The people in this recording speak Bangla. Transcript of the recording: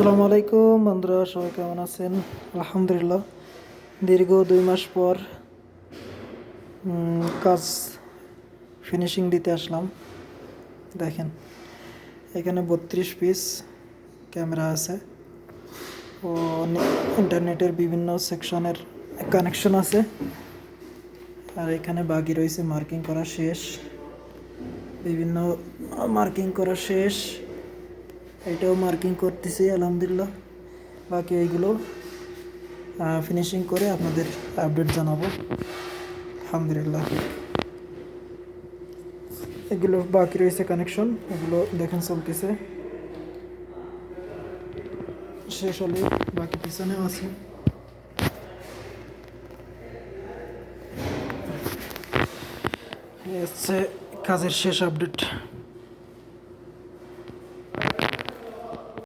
আসসালামু আলাইকুম বন্ধুরা, সবাই কেমন আছেন? আলহামদুলিল্লাহ, দীর্ঘ 2 মাস পর কাজ ফিনিশিং দিতে আসলাম। দেখেন, এখানে 32 পিস ক্যামেরা আছে ও ইন্টারনেটের বিভিন্ন সেকশনের কানেকশন আছে। আর এখানে বাকি রয়েছে মার্কিং করা শেষ, বিভিন্ন মার্কিং করা শেষ, এটাও মার্কিং করতেছি আলহামদুলিল্লাহ। বাকি এইগুলো ফিনিশিং করে আপনাদের আপডেট জানাবো আলহামদুলিল্লাহ। এগুলো বাকি রয়েছে কানেকশন, এগুলো দেখেন চলতেছে, শেষ হলে বাকি পিছনেও আছে। এই হচ্ছে কাজের শেষ আপডেট।